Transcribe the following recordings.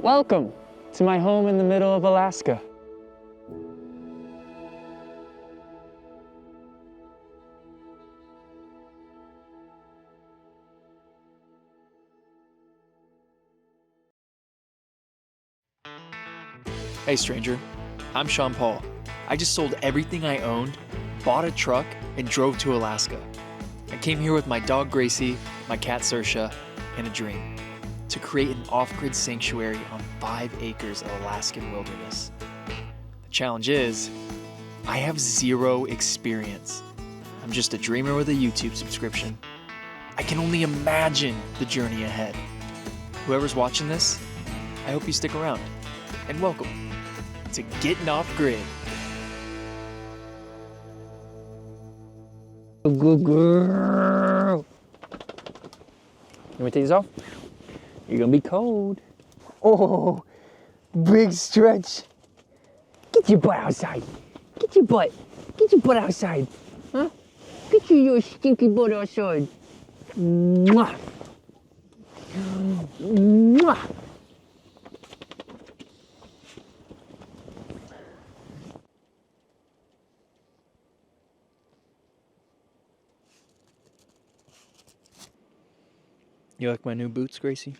Welcome to my home in the middle of Alaska. Hey stranger, I'm Sean Paul. I just sold everything I owned, bought a truck, and drove to Alaska. I came here with my dog Gracie, my cat Saoirse, and a dream: to create an off-grid sanctuary on 5 acres of Alaskan wilderness. The challenge is, I have zero experience. I'm just a dreamer with a YouTube subscription. I can only imagine the journey ahead. Whoever's watching this, I hope you stick around. And welcome to Gettin Off Grid. Good girl. You want to take this off? You're gonna be cold. Oh, big stretch. Get your butt outside. Get your butt outside. Huh? Get your stinky butt outside. Mwah. Mwah. You like my new boots, Gracie?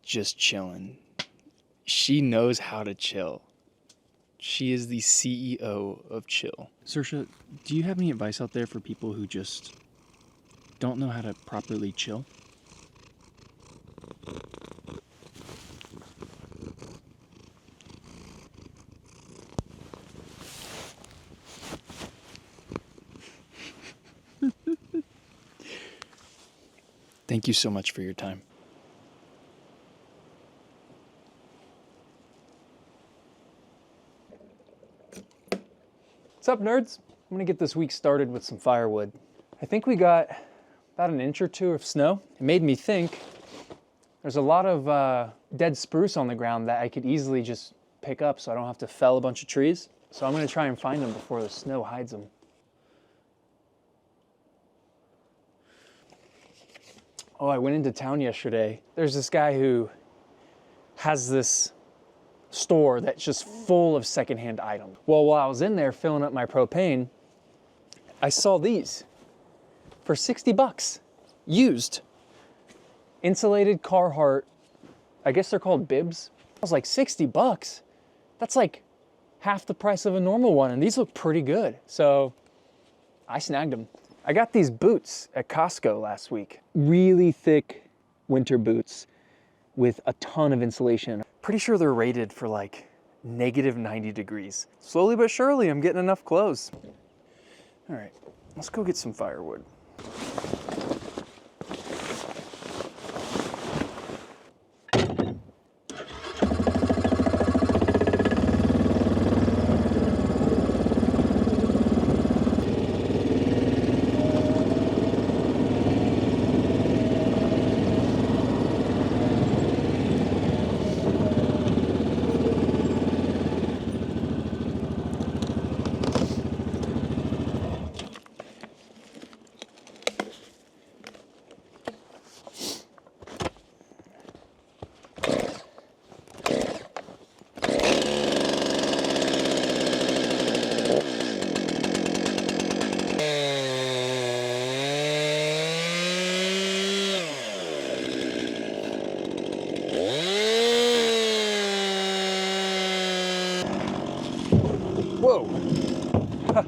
Just chilling. She knows how to chill. She is the CEO of chill. Saoirse, do you have any advice out there for people who just don't know how to properly chill? Thank you so much for your time. What's up, nerds? I'm gonna get this week started with some firewood. I think we got about an inch or two of snow. It made me think there's a lot of dead spruce on the ground that I could easily just pick up so I don't have to fell a bunch of trees. So I'm gonna try and find them before the snow hides them. Oh, I went into town yesterday. There's this guy who has this store that's just full of secondhand items. Well, while I was in there filling up my propane, I saw these for 60 bucks, used. Insulated Carhartt, I guess they're called bibs. I was like, 60 bucks? That's like half the price of a normal one, and these look pretty good. So I snagged them. I got these boots at Costco last week. Really thick winter boots with a ton of insulation. Pretty sure they're rated for like -90 degrees. Slowly but surely, I'm getting enough clothes. All right, let's go get some firewood. Whoa!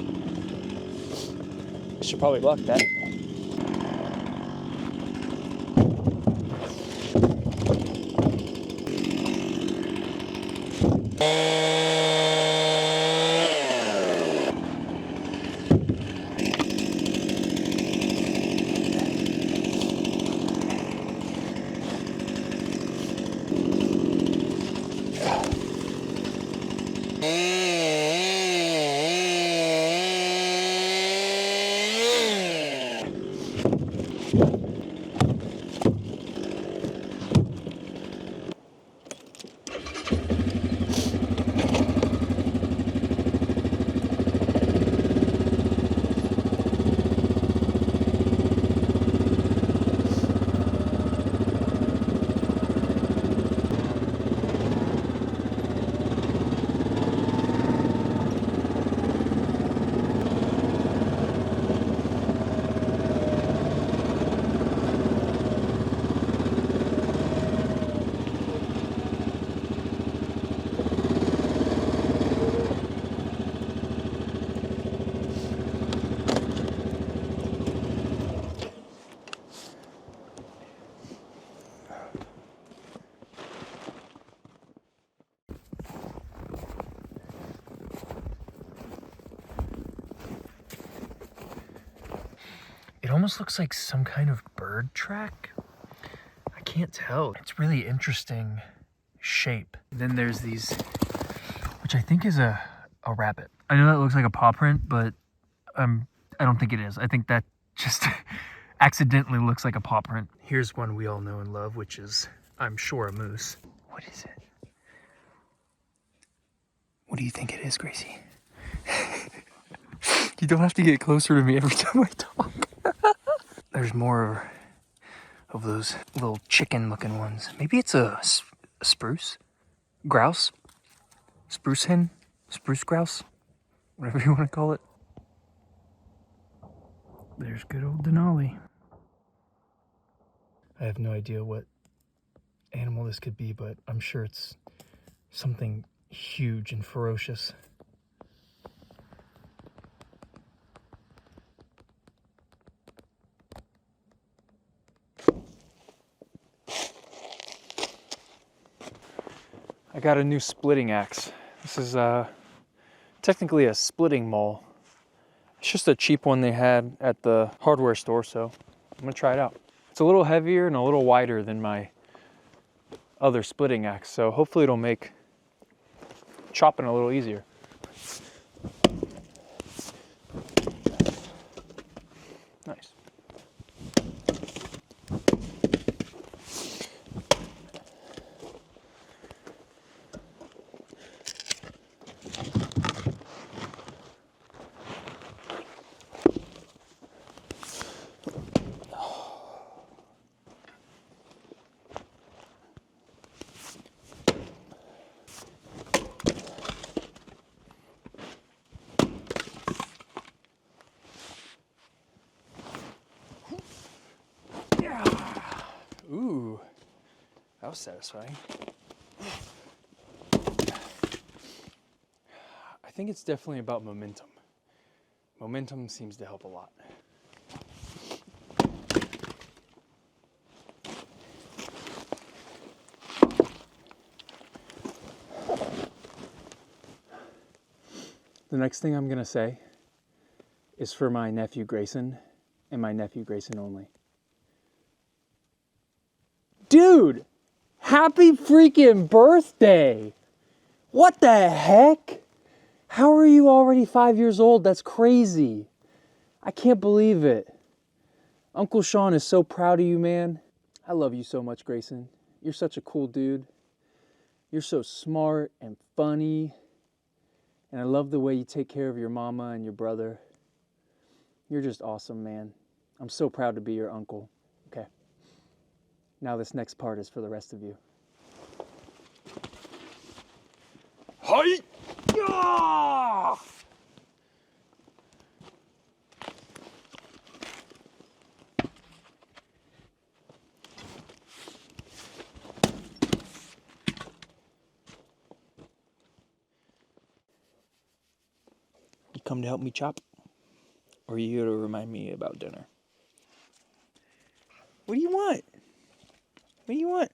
I should probably lock that. It almost looks like some kind of bird track. I can't tell. It's really interesting shape. Then there's these, which I think is a rabbit. I know that looks like a paw print, but I don't think it is. I think that just accidentally looks like a paw print. Here's one we all know and love, which is, I'm sure, a moose. What is it? What do you think it is, Gracie? You don't have to get closer to me every time I talk. There's more of those little chicken-looking ones. Maybe it's a spruce? Grouse? Spruce hen? Spruce grouse? Whatever you want to call it. There's good old Denali. I have no idea what animal this could be, but I'm sure it's something huge and ferocious. I got a new splitting axe. This is technically a splitting maul. It's just a cheap one they had at the hardware store, so I'm gonna try it out. It's a little heavier and a little wider than my other splitting axe, so hopefully it'll make chopping a little easier. Nice. Ooh, that was satisfying. I think it's definitely about momentum. Momentum seems to help a lot. The next thing I'm gonna say is for my nephew Grayson and my nephew Grayson only. Dude, happy freaking birthday! What the heck? How are you already 5 years old? That's crazy. I can't believe it. Uncle Sean is so proud of you, man. I love you so much, Grayson. You're such a cool dude. You're so smart and funny. And I love the way you take care of your mama and your brother. You're just awesome, man. I'm so proud to be your uncle. Okay. Now this next part is for the rest of you. Hi! Yeah! come to help me chop? Or are you here to remind me about dinner? What do you want? What do you want?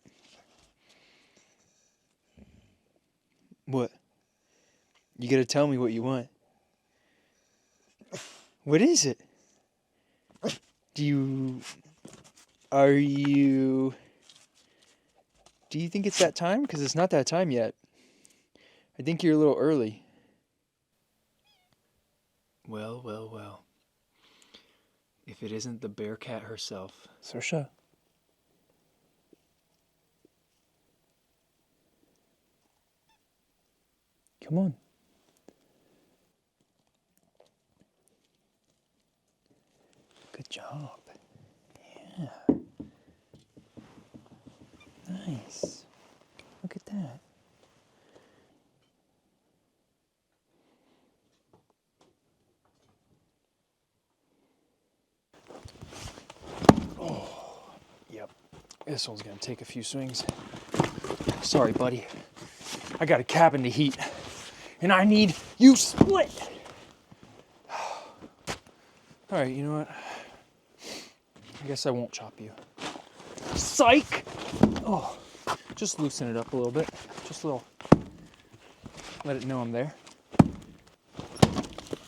What? You gotta tell me what you want. What is it? Do you think it's that time? Because it's not that time yet. I think you're a little early. Well, well, well. If it isn't the bear cat herself. Saoirse. Come on. Good job. Yeah. Nice. Look at that. Oh, yep. This one's gonna take a few swings. Sorry, buddy. I got a cabin to heat, and I need you split. All right, you know what? I guess I won't chop you. Psych! Oh, just loosen it up a little bit. Just a little. Let it know I'm there.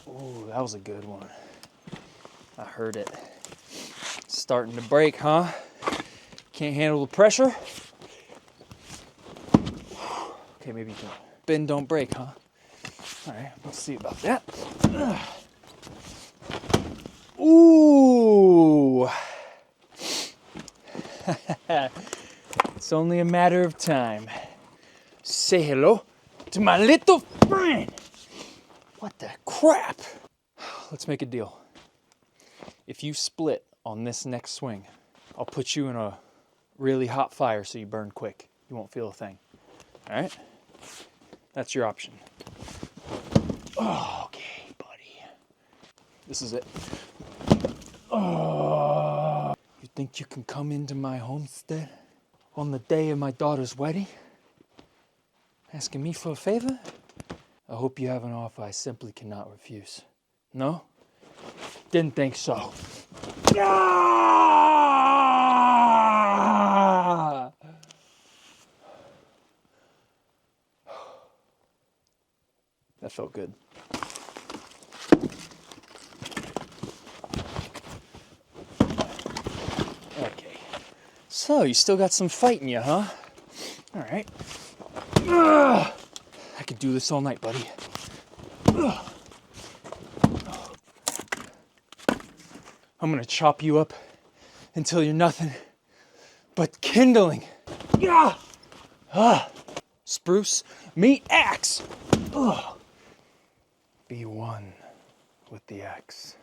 Oh, that was a good one. I heard it. It's starting to break, huh? Can't handle the pressure? Okay, maybe you can. Bend, don't break, huh? All right, let's see about that. Ooh! It's only a matter of time. Say hello to my little friend. What the crap? Let's make a deal. If you split on this next swing, I'll put you in a really hot fire so you burn quick. You won't feel a thing. All right? That's your option. Oh, okay, buddy. This is it. Oh. You think you can come into my homestead on the day of my daughter's wedding? Asking me for a favor? I hope you have an offer I simply cannot refuse. No? Didn't think so. Ah! That felt good. Okay. So, you still got some fight in you, huh? All right. I could do this all night, buddy. I'm gonna chop you up until you're nothing but kindling. Spruce, meet axe. Be one with the axe.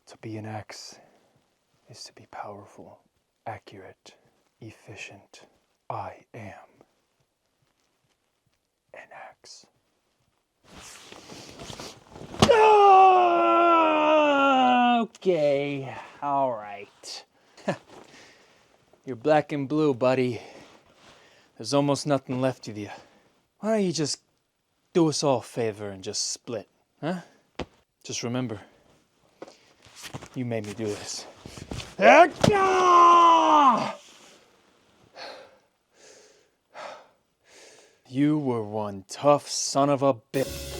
To be an axe is to be powerful, accurate, efficient. I am an axe. Okay, all right. You're black and blue, buddy. There's almost nothing left of you. Why don't you just do us all a favor and just split, huh? Just remember, you made me do this. You were one tough son of a bitch.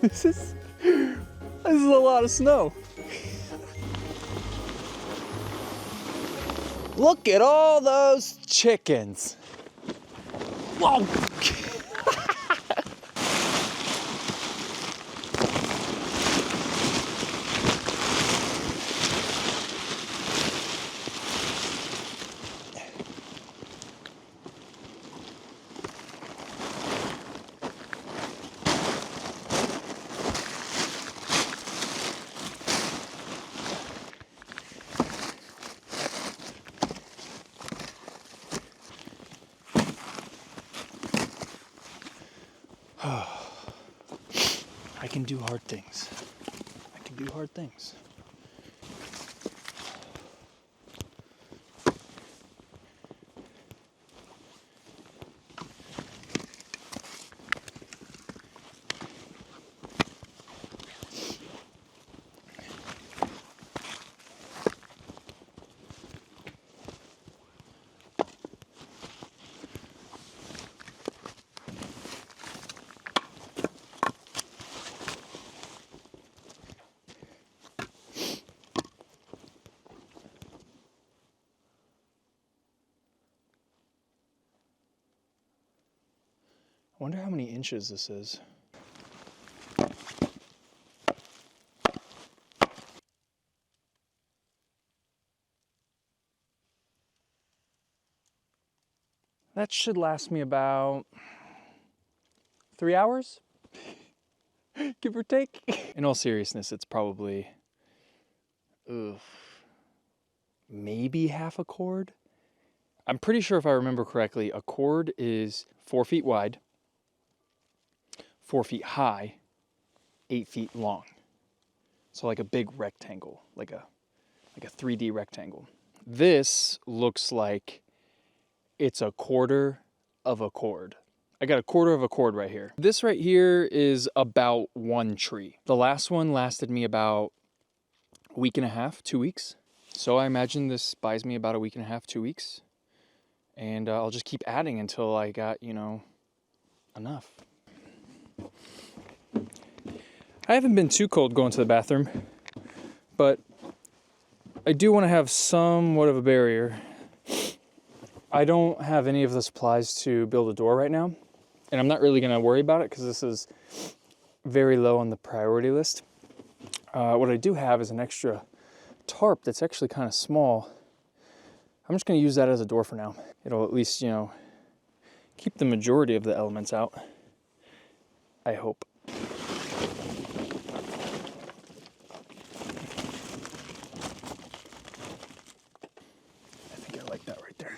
This is a lot of snow. Look at all those chickens. Whoa. can do hard things. I can do hard things. I wonder how many inches this is. That should last me about 3 hours, give or take. In all seriousness, it's probably maybe half a cord. I'm pretty sure if I remember correctly, a cord is 4 feet wide, 4 feet high, 8 feet long. So like a big rectangle, like a 3D rectangle. This looks like it's a quarter of a cord. I got a quarter of a cord right here. This right here is about 1 tree. The last one lasted me about a week and a half, 2 weeks. So I imagine this buys me about a week and a half, 2 weeks. And I'll just keep adding until I got, enough. I haven't been too cold going to the bathroom, but I do want to have somewhat of a barrier. I don't have any of the supplies to build a door right now, and I'm not really going to worry about it because this is very low on the priority list. What I do have is an extra tarp that's actually kind of small. I'm just going to use that as a door for now. It'll at least, keep the majority of the elements out. I hope. I think I like that right there.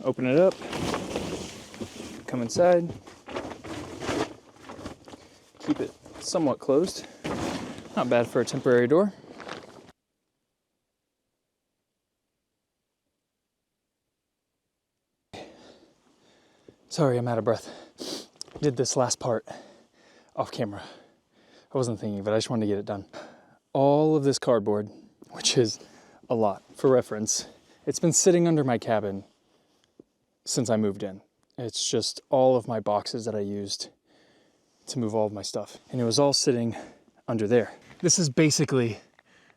Open it up, come inside, keep it somewhat closed. Not bad for a temporary door. Sorry, I'm out of breath. Did this last part off camera. I wasn't thinking, but I just wanted to get it done. All of this cardboard, which is a lot. For reference, it's been sitting under my cabin since I moved in. It's just all of my boxes that I used to move all of my stuff. And it was all sitting under there. This is basically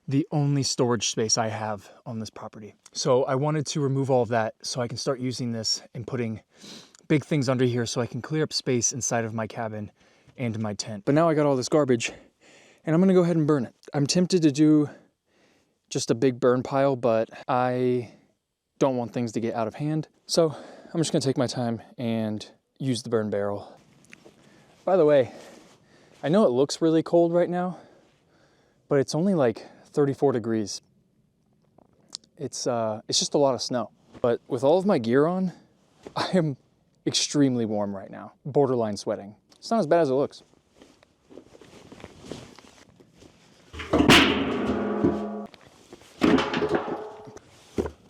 the only storage space I have on this property. So I wanted to remove all of that so I can start using this and putting big things under here so I can clear up space inside of my cabin and my tent. But now I got all this garbage and I'm gonna go ahead and burn it. I'm tempted to do just a big burn pile, but I don't want things to get out of hand. So I'm just gonna take my time and use the burn barrel. By the way, I know it looks really cold right now, but it's only like 34 degrees. It's just a lot of snow. But with all of my gear on, I am extremely warm right now. Borderline sweating. It's not as bad as it looks.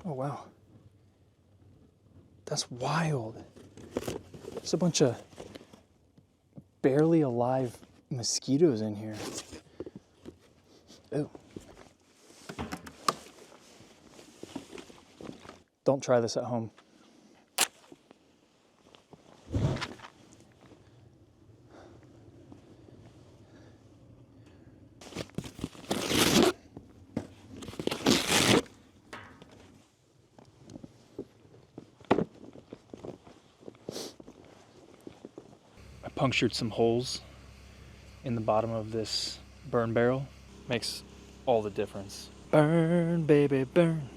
Oh wow. That's wild. There's a bunch of barely alive mosquitoes in here. Ew. Don't try this at home. Punctured some holes in the bottom of this burn barrel. Makes all the difference. Burn, baby, burn.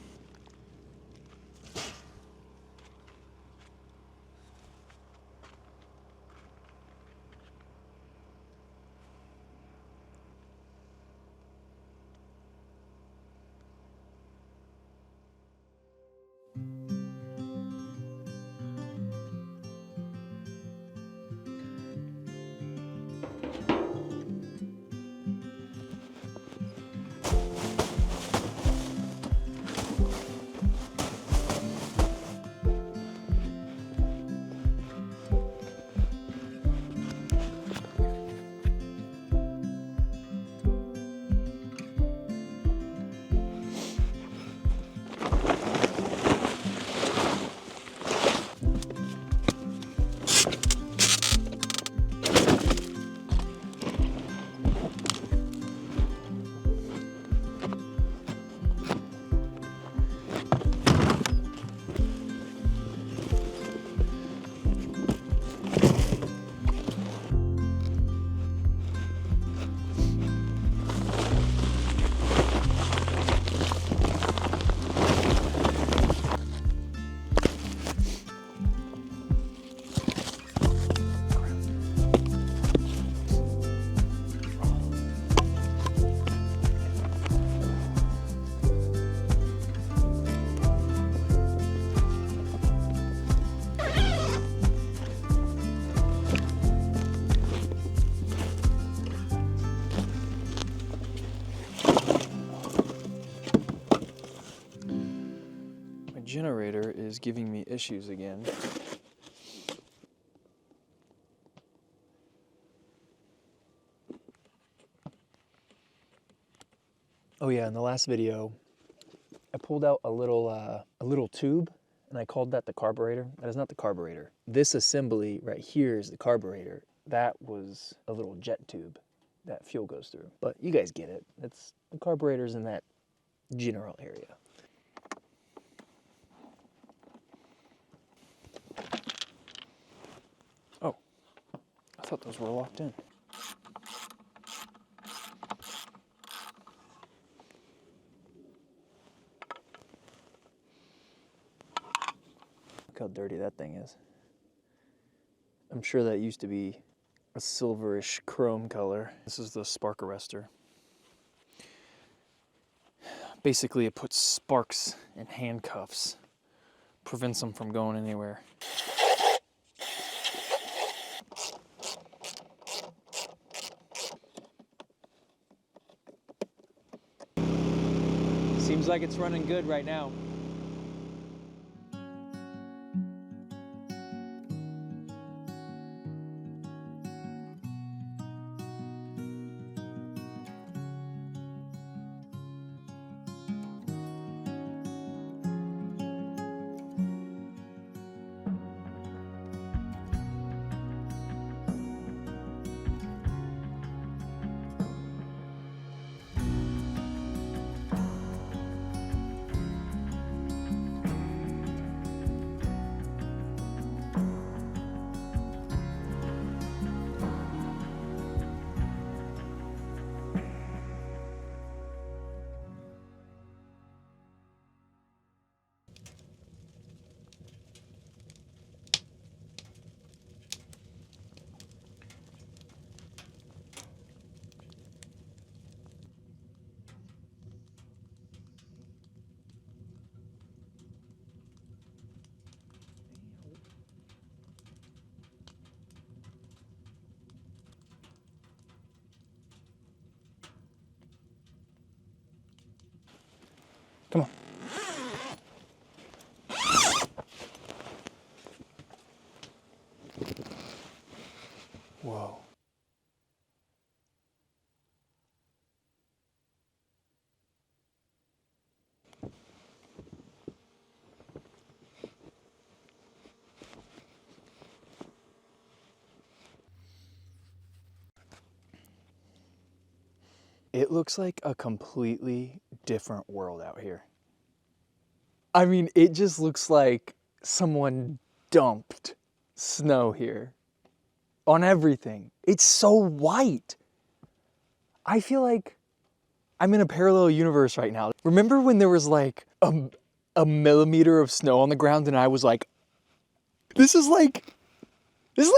generator is giving me issues again. Oh yeah, in the last video, I pulled out a little tube and I called that the carburetor. That is not the carburetor. This assembly right here is the carburetor. That was a little jet tube that fuel goes through. But you guys get it. It's the carburetor's in that general area. Oh, I thought those were locked in. Look how dirty that thing is. I'm sure that used to be a silverish chrome color. This is the spark arrestor. Basically, it puts sparks in handcuffs, prevents them from going anywhere. Seems like it's running good right now. Come on. Whoa. It looks like a completely different world out here. I mean, it just looks like someone dumped snow here on everything. It's so white. I feel like I'm in a parallel universe right now. Remember when there was like a millimeter of snow on the ground and I was like, this is like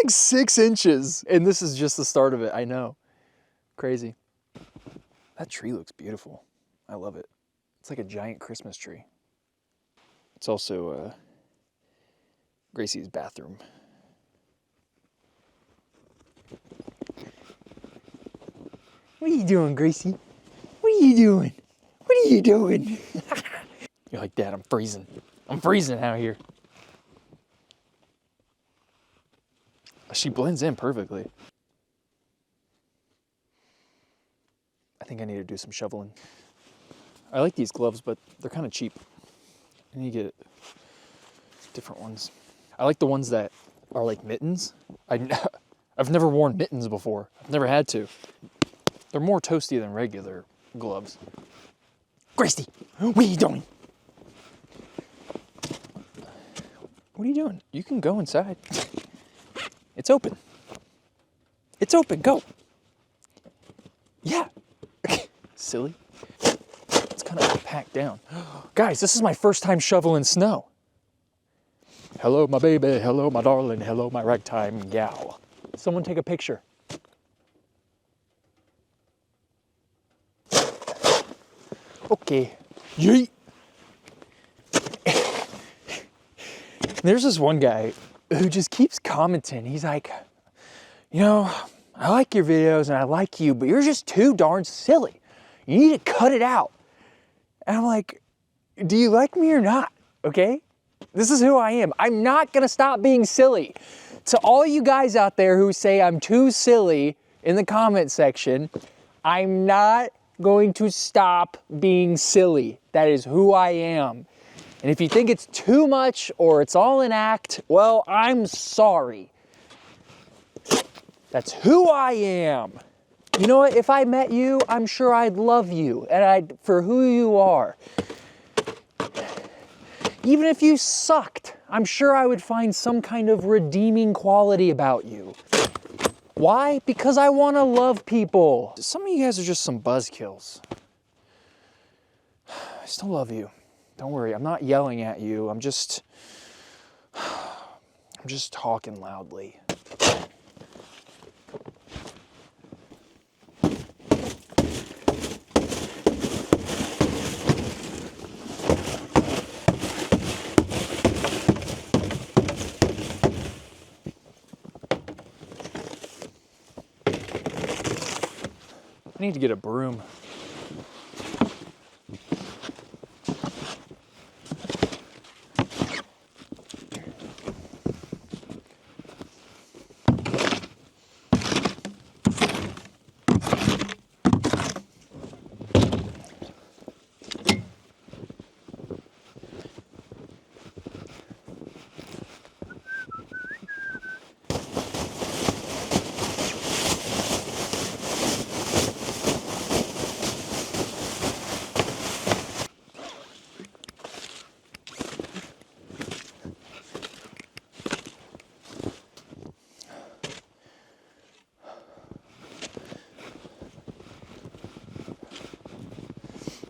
6 inches. And this is just the start of it, I know. Crazy. That tree looks beautiful. I love it. It's like a giant Christmas tree. It's also Gracie's bathroom. What are you doing, Gracie? What are you doing? What are you doing? You're like, Dad, I'm freezing. I'm freezing out here. She blends in perfectly. I think I need to do some shoveling. I like these gloves, but they're kind of cheap. I need to get different ones. I like the ones that are like mittens. I've never worn mittens before. I've never had to. They're more toasty than regular gloves. Gracie, what are you doing? What are you doing? You can go inside. It's open. It's open, go. Yeah. Silly. It's kind of packed down. Guys, this is my first time shoveling snow. Hello, my baby. Hello, my darling. Hello, my ragtime gal. Someone take a picture. Okay. Yeet. There's this one guy who just keeps commenting. He's like, you know, I like your videos and I like you, but you're just too darn silly. You need to cut it out. And I'm like, do you like me or not? Okay? This is who I am. I'm not gonna stop being silly. To all you guys out there who say I'm too silly in the comment section, I'm not going to stop being silly. That is who I am. And if you think it's too much or it's all an act, well, I'm sorry. That's who I am. You know what? If I met you, I'm sure I'd love you and for who you are. Even if you sucked, I'm sure I would find some kind of redeeming quality about you. Why? Because I want to love people. Some of you guys are just some buzzkills. I still love you. Don't worry, I'm not yelling at you. I'm just talking loudly. I need to get a broom.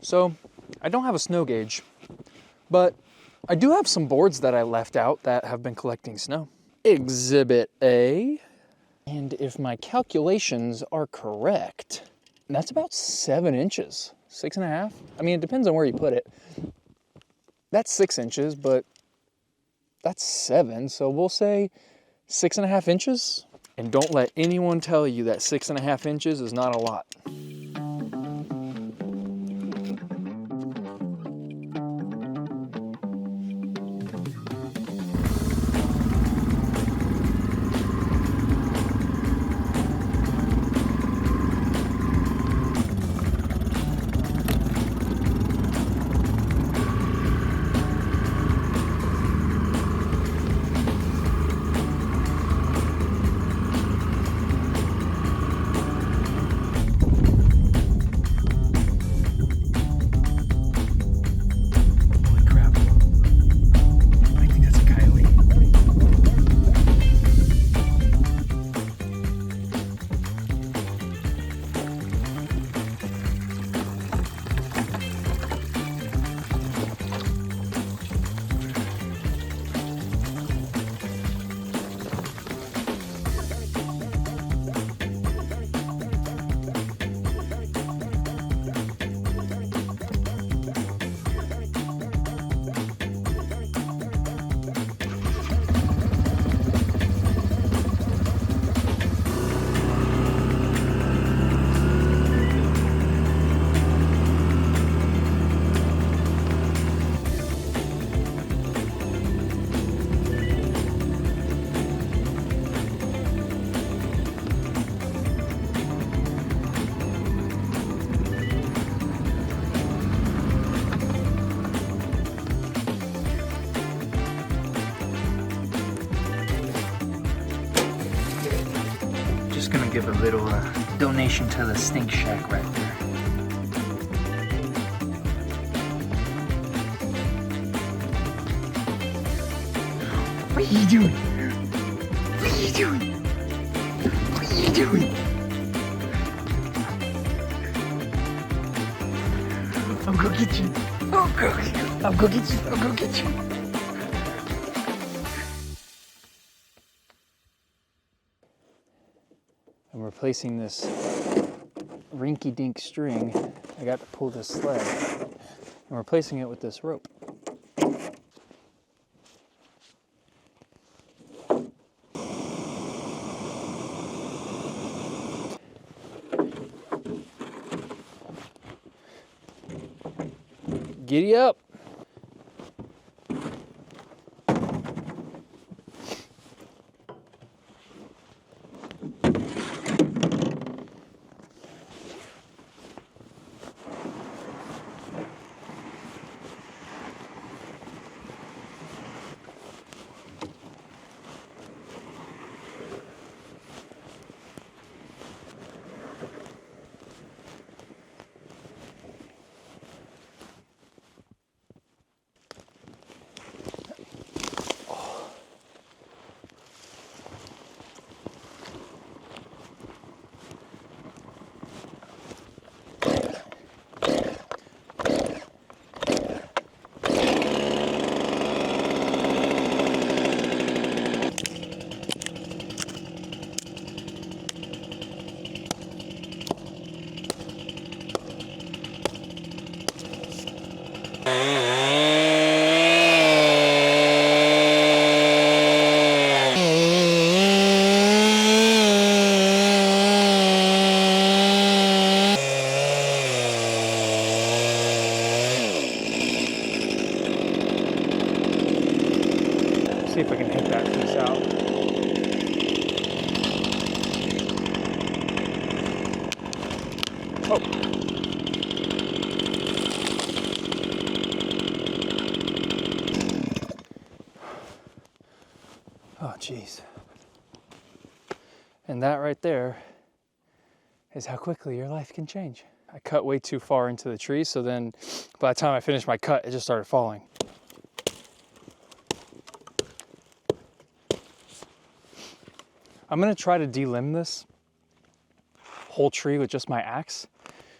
So, I don't have a snow gauge, but I do have some boards that I left out that have been collecting snow. Exhibit A, and if my calculations are correct, that's about 7 inches, 6.5. I mean, it depends on where you put it. That's 6 inches, but that's 7, so we'll say 6.5 inches. And don't let anyone tell you that 6.5 inches is not a lot. Just gonna give a little donation to the Stink Shack right there. What are you doing? What are you doing? What are you doing? I'll go get you. I'll go get you. I'll go get you. I'm replacing this rinky-dink string. I got to pull this sled. I'm replacing it with this rope. Giddy up. Oh, geez. And that right there is how quickly your life can change. I cut way too far into the tree, so then by the time I finished my cut, it just started falling. I'm gonna try to delimb this whole tree with just my axe.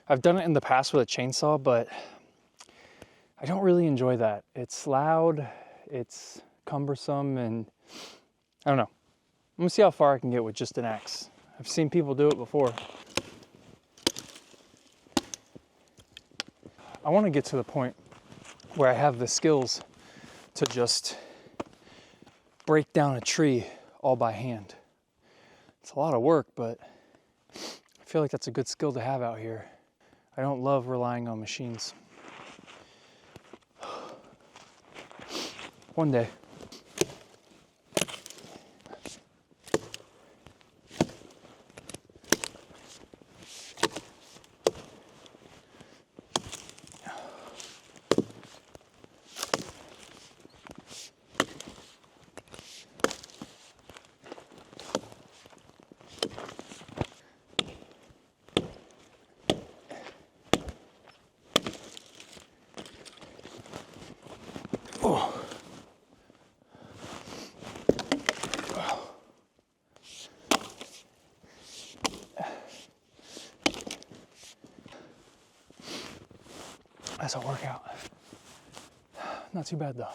I've done it in the past with a chainsaw, but I don't really enjoy that. It's loud, it's cumbersome, and I don't know. I'm gonna see how far I can get with just an axe. I've seen people do it before. I want to get to the point where I have the skills to just break down a tree all by hand. It's a lot of work, but I feel like that's a good skill to have out here. I don't love relying on machines. One day. That's a workout. Not too bad though.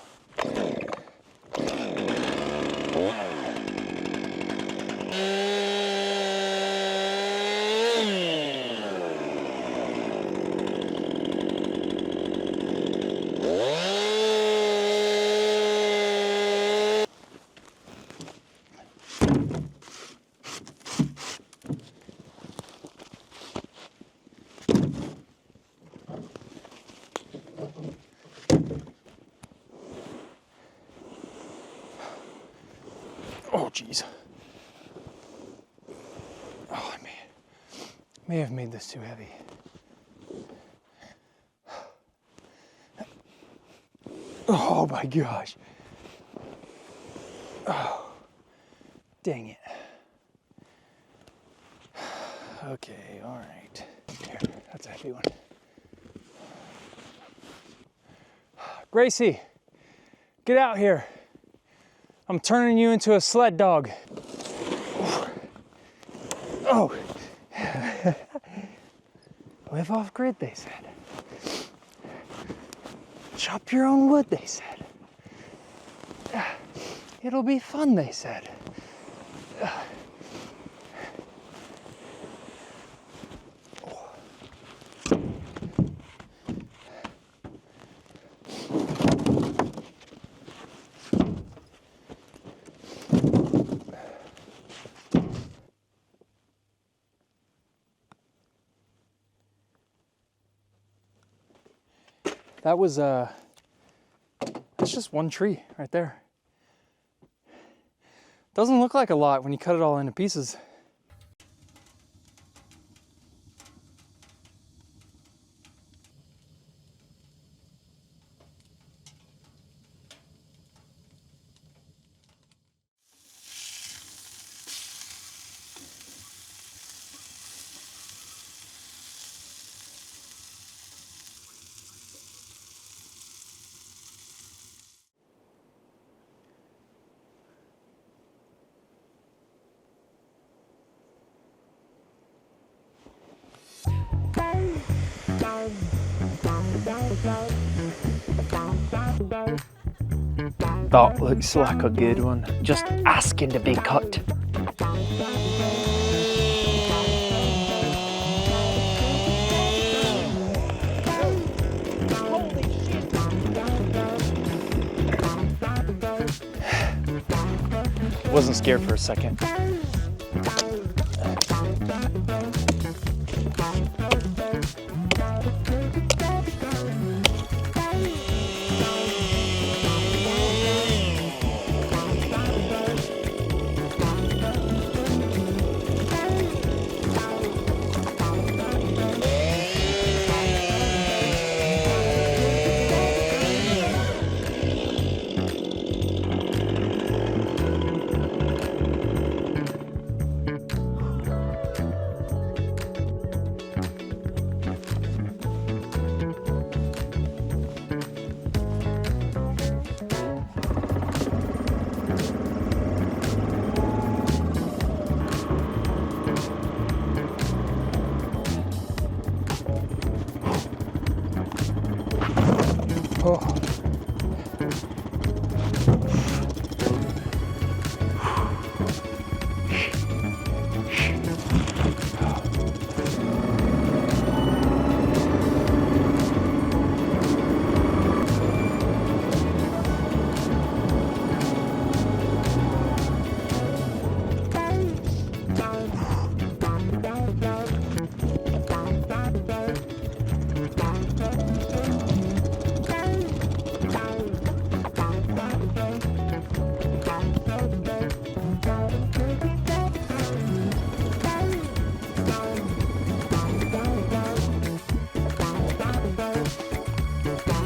Oh, geez. Oh, I may have made this too heavy. Oh my gosh. Oh, dang it. Okay, all right. Here, that's a heavy one. Gracie, get out here. I'm turning you into a sled dog. Oh. Live off grid, they said. Chop your own wood, they said. It'll be fun, they said. That was, that's just one tree right there. Doesn't look like a lot when you cut it all into pieces. That looks like a good one. Just asking to be cut. Wasn't scared for a second. Bye.